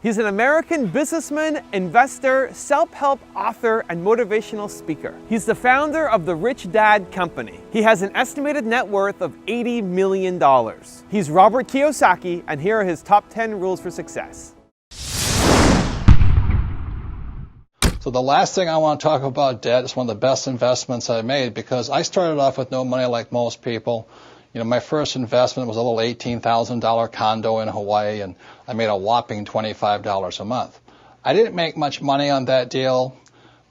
He's an American businessman, investor, self-help author, and motivational speaker. He's the founder of the Rich Dad Company. He has an estimated net worth of $80 million. He's Robert Kiyosaki, and here are his top 10 rules for success. So the last thing I want to talk about debt is one of the best investments I made, because I started off with no money like most people. You know, my first investment was a little $18,000 condo in Hawaii, and I made a whopping $25 a month. I didn't make much money on that deal,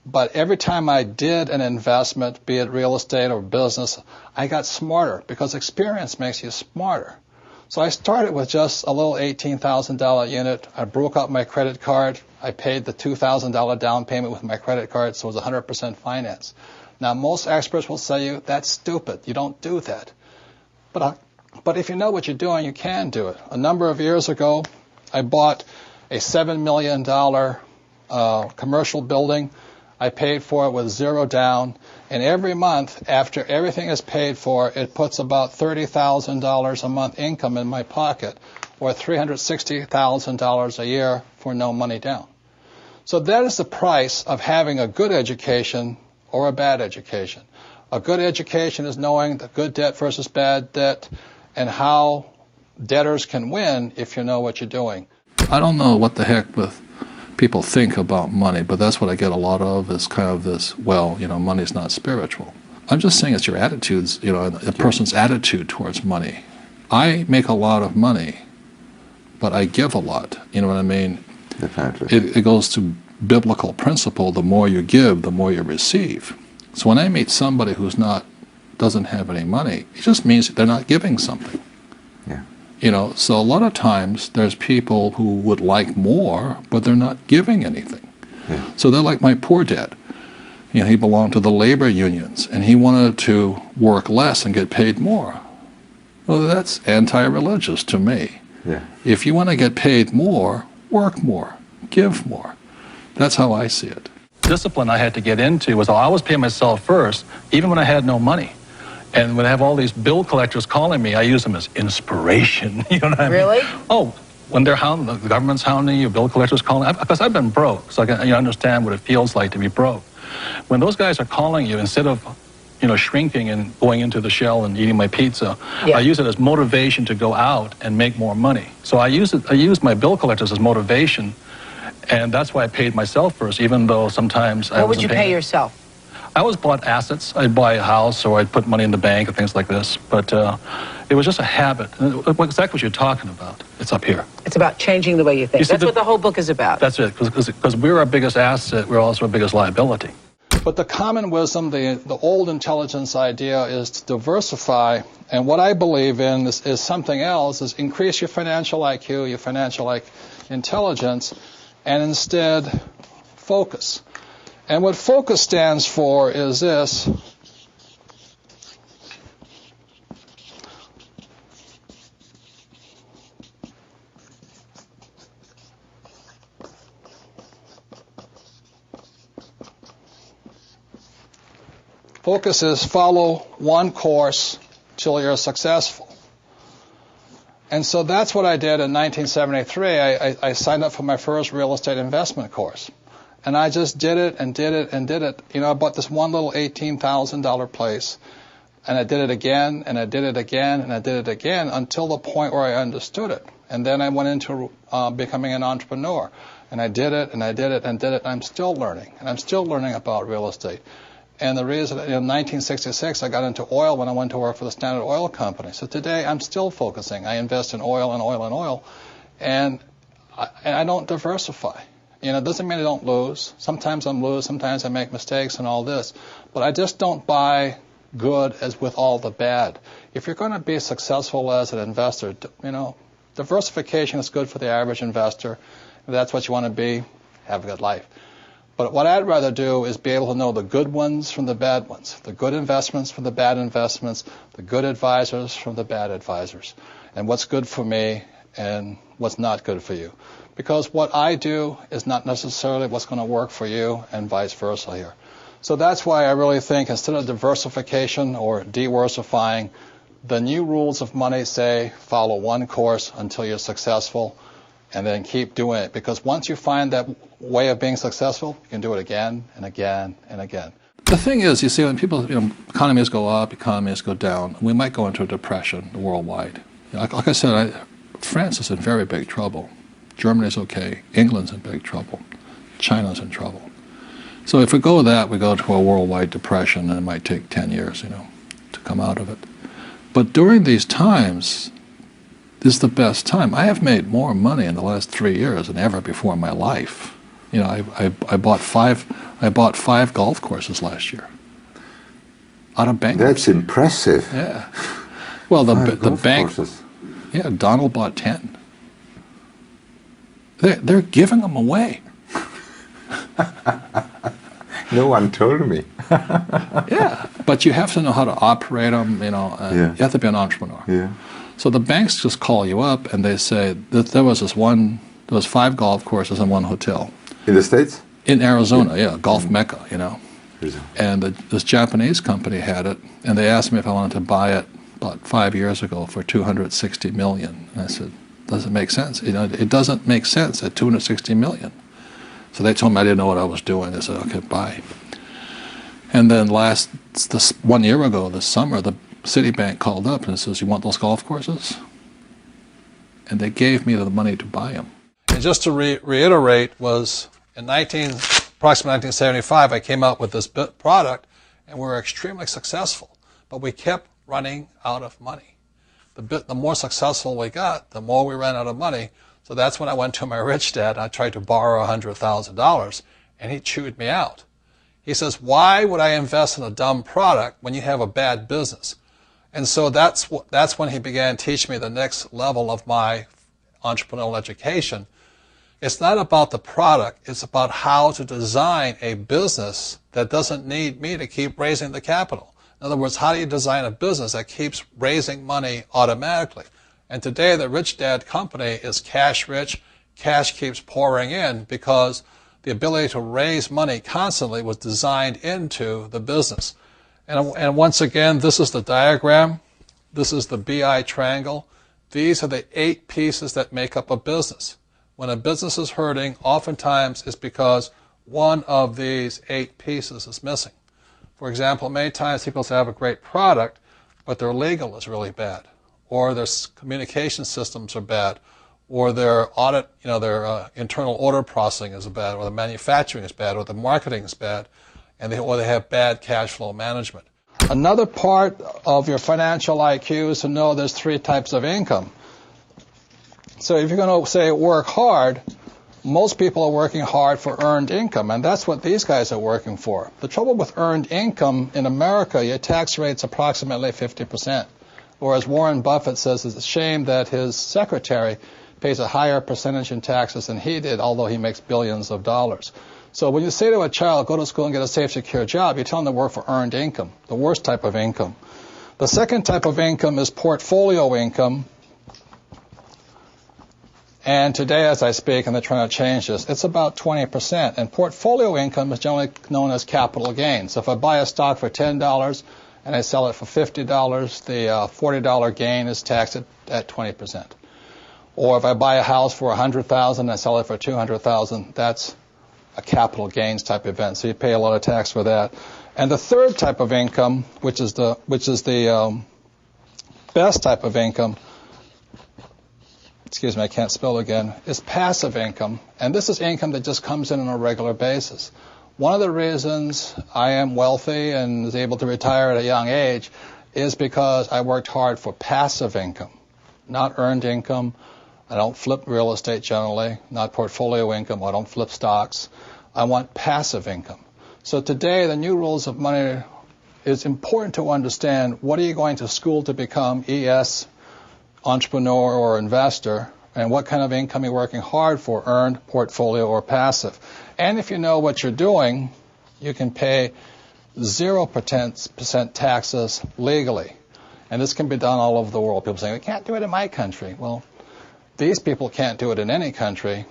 but every time I did an investment, be it real estate or business, I got smarter, because experience makes you smarter. So I started with just a little $18,000 unit. I broke out my credit card. I paid the $2,000 down payment with my credit card, so it was 100% finance. Now, most experts will say you, that's stupid. You don't do that. But if you know what you're doing, you can do it. A number of years ago, I bought a $7 million commercial building. I paid for it with zero down. And every month, after everything is paid for, it puts about $30,000 a month income in my pocket, or $360,000 a year for no money down. So that is the price of having a good education or a bad education. A good education is knowing the good debt versus bad debt and how debtors can win if you know what you're doing. I don't know what the heck with people think about money, but that's what I get a lot of, is kind of this, well, you know, money's not spiritual. I'm just saying it's your attitudes, you know, a person's attitude towards money. I make a lot of money, but I give a lot. You know what I mean? It goes to biblical principle: the more you give, the more you receive. So when I meet somebody who's doesn't have any money, it just means they're not giving something. Yeah. You know, so a lot of times there's people who would like more, but they're not giving anything. Yeah. So they're like my poor dad. You know, he belonged to the labor unions, and he wanted to work less and get paid more. Well, that's anti-religious to me. Yeah. If you want to get paid more, work more, give more. That's how I see it. Discipline I had to get into was I always pay myself first, even when I had no money. And when I have all these bill collectors calling me, I use them as inspiration. You know what I mean? Really? Oh, when they're hounding, the government's hounding you, bill collectors calling, because I've been broke, so I can understand what it feels like to be broke. When those guys are calling you, instead of shrinking and going into the shell and eating my pizza, Yeah. I use it as motivation to go out and make more money. So I use my bill collectors as motivation, and that's why I paid myself first, even though sometimes I wasn't paying. What would you pay yourself? I always bought assets. I'd buy a house, or I'd put money in the bank and things like this. But it was just a habit. Exactly what you're talking about. It's up here. It's about changing the way you think. That's what the whole book is about. That's it. Because we're our biggest asset, we're also our biggest liability. But the common wisdom, the old intelligence idea, is to diversify. And what I believe in is something else, is increase your financial IQ, your financial intelligence, and instead focus. And what focus stands for is this. Focus is follow one course till you're successful. And so that's what I did in 1973. I signed up for my first real estate investment course. And I just did it and did it and did it. You know, I bought this one little $18,000 place. And I did it again, and I did it again, and I did it again, until the point where I understood it. And then I went into becoming an entrepreneur. And I did it, and I did it, and did it. And I'm still learning. And I'm still learning about real estate. And the reason, in 1966, I got into oil when I went to work for the Standard Oil Company. So today, I'm still focusing. I invest in oil and oil and oil. And I don't diversify. You know, it doesn't mean I don't lose. Sometimes I'm lose, sometimes I make mistakes and all this. But I just don't buy good as with all the bad. If you're going to be successful as an investor, you know, diversification is good for the average investor. If that's what you want to be, have a good life. But what I'd rather do is be able to know the good ones from the bad ones, the good investments from the bad investments, the good advisors from the bad advisors, and what's good for me and what's not good for you. Because what I do is not necessarily what's going to work for you, and vice versa here. So that's why I really think instead of diversification or diversifying, the new rules of money say follow one course until you're successful. and then keep doing it. Because once you find that way of being successful, you can do it again and again and again. The thing is, you see, when people, economies go up, economies go down, we might go into a depression worldwide. Like I said, France is in very big trouble. Germany's okay. England's in big trouble. China's in trouble. So if we go that, we go to a worldwide depression, and it might take 10 years, to come out of it. But during these times, this is the best time. I have made more money in the last 3 years than ever before in my life. I bought five golf courses last year out of bankruptcy. That's impressive. Yeah. Well, the bank. Courses. Yeah, Donald bought 10. They're giving them away. No one told me. Yeah, but you have to know how to operate them. You have to be an entrepreneur. Yeah. So the banks just call you up and they say that there was 5 golf courses and 1 hotel. In the States? In Arizona, yeah, Golf Mecca, Arizona. And this Japanese company had it, and they asked me if I wanted to buy it about 5 years ago for $260 million. And I said, does it make sense? It doesn't make sense at $260 million. So they told me I didn't know what I was doing. They said, okay, buy. And then 1 year ago, this summer, the Citibank called up and says, you want those golf courses? And they gave me the money to buy them. And just to reiterate, was in approximately 1975, I came out with this product, and we were extremely successful. But we kept running out of money. The more successful we got, the more we ran out of money. So that's when I went to my rich dad, and I tried to borrow $100,000, and he chewed me out. He says, why would I invest in a dumb product when you have a bad business? And so that's when he began teaching me the next level of my entrepreneurial education. It's not about the product, it's about how to design a business that doesn't need me to keep raising the capital. In other words, how do you design a business that keeps raising money automatically? And today, the Rich Dad Company is cash rich. Cash keeps pouring in because the ability to raise money constantly was designed into the business. And once again, this is the diagram. This is the BI triangle. These are the 8 pieces that make up a business. When a business is hurting, oftentimes it's because one of these 8 pieces is missing. For example, many times people say, I have a great product, but their legal is really bad, or their communication systems are bad, or their audit, their internal order processing is bad, or the manufacturing is bad, or the marketing is bad, or they have bad cash flow management. Another part of your financial IQ is to know there's 3 types of income. So if you're going to say work hard, most people are working hard for earned income, and that's what these guys are working for. The trouble with earned income in America, your tax rate's approximately 50%. Or as Warren Buffett says, it's a shame that his secretary pays a higher percentage in taxes than he did, although he makes billions of dollars. So when you say to a child, go to school and get a safe, secure job, you tell them to work for earned income, the worst type of income. The second type of income is portfolio income. And today, as I speak, and they're trying to change this, it's about 20%. And portfolio income is generally known as capital gains. So if I buy a stock for $10 and I sell it for $50, the $40 gain is taxed at 20%. Or if I buy a house for $100,000 and I sell it for $200,000, that's a capital gains type event. So you pay a lot of tax for that. And the third type of income, which is the best type of income, excuse me, I can't spell again, is passive income. And this is income that just comes in on a regular basis. One of the reasons I am wealthy and is able to retire at a young age is because I worked hard for passive income, not earned income. I don't flip real estate generally, not portfolio income. I don't flip stocks. I want passive income. So today, the new rules of money, it's important to understand what are you going to school to become, ES, entrepreneur or investor, and what kind of income you're working hard for, earned, portfolio, or passive. And if you know what you're doing, you can pay 0% taxes legally. And this can be done all over the world. People say, we can't do it in my country. Well, these people can't do it in any country,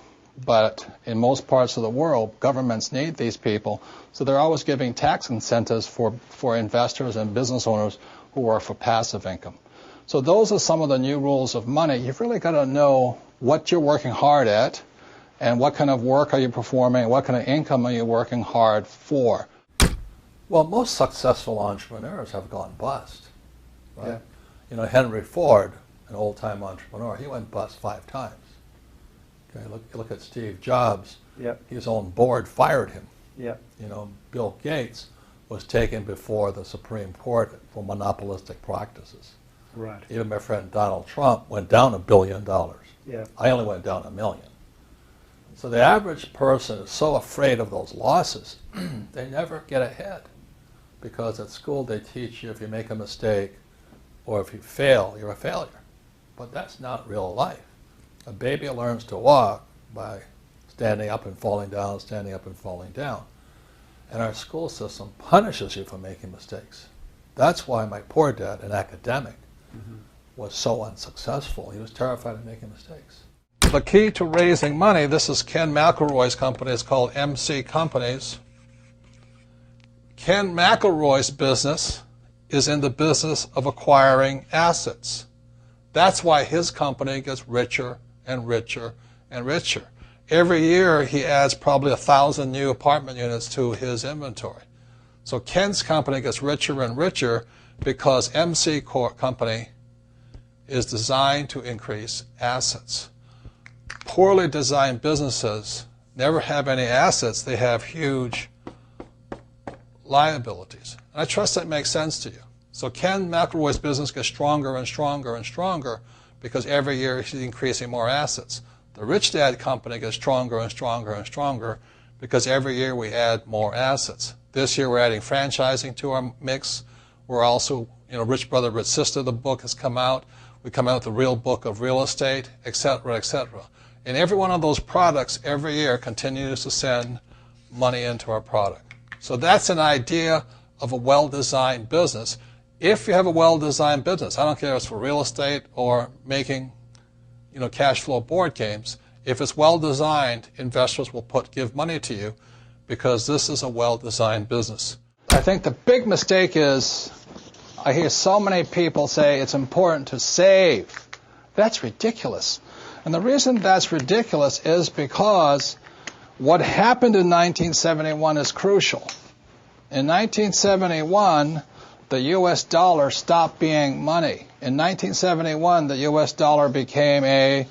but in most parts of the world, governments need these people. So they're always giving tax incentives for investors and business owners who work for passive income. So those are some of the new rules of money. You've really got to know what you're working hard at, and what kind of work are you performing, what kind of income are you working hard for. Well, most successful entrepreneurs have gone bust, right? Yeah. You know, Henry Ford, an old-time entrepreneur, he went bust 5 times. Okay, look at Steve Jobs. Yep. His own board fired him. Yep. You know, Bill Gates was taken before the Supreme Court for monopolistic practices. Right. Even my friend Donald Trump went down $1 billion. Yeah. I only went down $1 million. So the average person is so afraid of those losses, they never get ahead. Because at school they teach you if you make a mistake or if you fail, you're a failure. But that's not real life. A baby learns to walk by standing up and falling down, standing up and falling down. And our school system punishes you for making mistakes. That's why my poor dad, an academic, was so unsuccessful. He was terrified of making mistakes. The key to raising money, this is Ken McElroy's company, it's called MC Companies. Ken McElroy's business is in the business of acquiring assets. That's why his company gets richer and richer and richer. Every year he adds probably 1,000 new apartment units to his inventory. So Ken's company gets richer and richer because MC Company is designed to increase assets. Poorly designed businesses never have any assets. They have huge liabilities. And I trust that makes sense to you. So Ken McElroy's business gets stronger and stronger and stronger because every year he's increasing more assets. The Rich Dad Company gets stronger and stronger and stronger because every year we add more assets. This year we're adding franchising to our mix. We're also, Rich Brother, Rich Sister, the book has come out. We come out with the real book of real estate, etc., etc. And every one of those products every year continues to send money into our product. So that's an idea of a well-designed business. If you have a well-designed business, I don't care if it's for real estate or making, cash flow board games. If it's well-designed, investors will give money to you because this is a well-designed business. I think the big mistake is I hear so many people say it's important to save. That's ridiculous. And the reason that's ridiculous is because what happened in 1971 is crucial. In 1971, the U.S. dollar stopped being money. In 1971, the U.S. dollar became a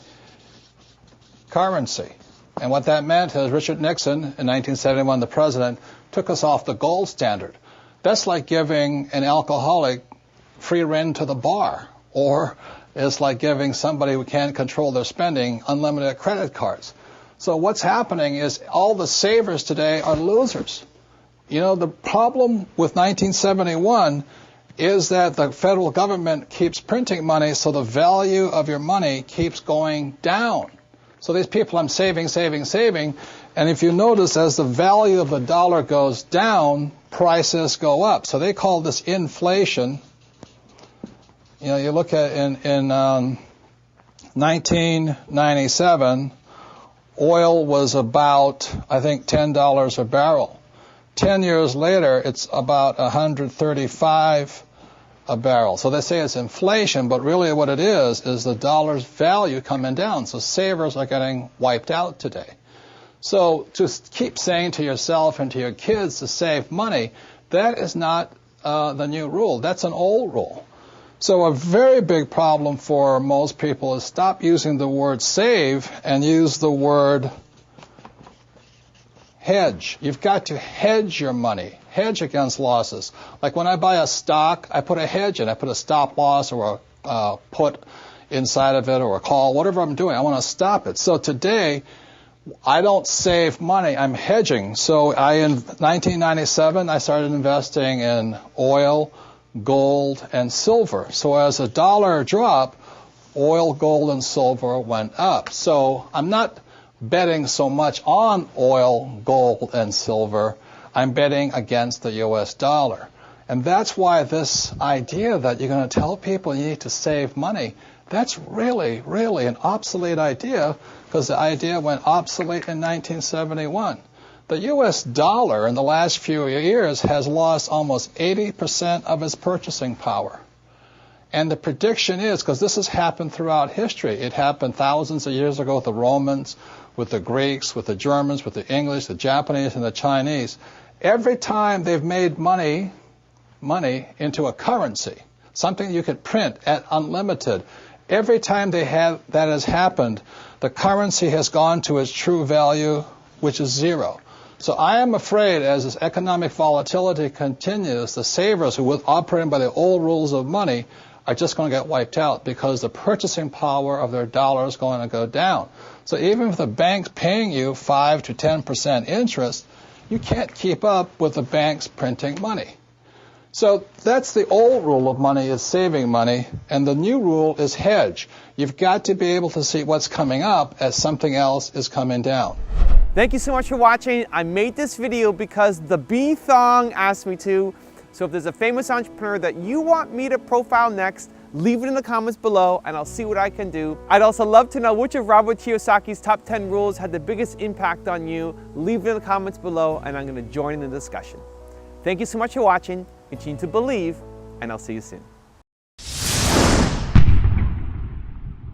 currency. And what that meant is Richard Nixon, in 1971, the president, took us off the gold standard. That's like giving an alcoholic free rein to the bar, or it's like giving somebody who can't control their spending unlimited credit cards. So what's happening is all the savers today are losers. The problem with 1971 is that the federal government keeps printing money, so the value of your money keeps going down. So these people, I'm saving, and if you notice, as the value of the dollar goes down, prices go up. So they call this inflation. You look at in 1997, oil was about, I think, $10 a barrel. 10 years later, it's about $135 a barrel. So they say it's inflation, but really what it is the dollar's value coming down. So savers are getting wiped out today. So to keep saying to yourself and to your kids to save money, that is not the new rule. That's an old rule. So a very big problem for most people is stop using the word save and use the word hedge. You've got to hedge your money, hedge against losses. Like when I buy a stock, I put a hedge in. I put a stop loss or a put inside of it or a call, whatever I'm doing. I want to stop it. So today, I don't save money. I'm hedging. So in 1997, I started investing in oil, gold, and silver. So as the dollar dropped, oil, gold, and silver went up. So I'm not betting so much on oil, gold, and silver. I'm betting against the U.S. dollar. And that's why this idea that you're going to tell people you need to save money, that's really, really an obsolete idea, because the idea went obsolete in 1971. The U.S. dollar in the last few years has lost almost 80% of its purchasing power. And the prediction is, because this has happened throughout history, it happened thousands of years ago with the Romans, with the Greeks, with the Germans, with the English, the Japanese, and the Chinese. Every time they've made money into a currency, something you could print at unlimited, every time that has happened, the currency has gone to its true value, which is zero. So I am afraid as this economic volatility continues, the savers who were operating by the old rules of money are just going to get wiped out because the purchasing power of their dollar is going to go down. So even if the bank's paying you 5 to 10% interest, you can't keep up with the banks printing money. So that's the old rule of money, is saving money, and the new rule is hedge. You've got to be able to see what's coming up as something else is coming down. Thank you so much for watching. I made this video because the B-Thong asked me to. So if there's a famous entrepreneur that you want me to profile next, leave it in the comments below and I'll see what I can do. I'd also love to know which of Robert Kiyosaki's top 10 rules had the biggest impact on you. Leave it in the comments below and I'm going to join in the discussion. Thank you so much for watching. Continue to believe and I'll see you soon.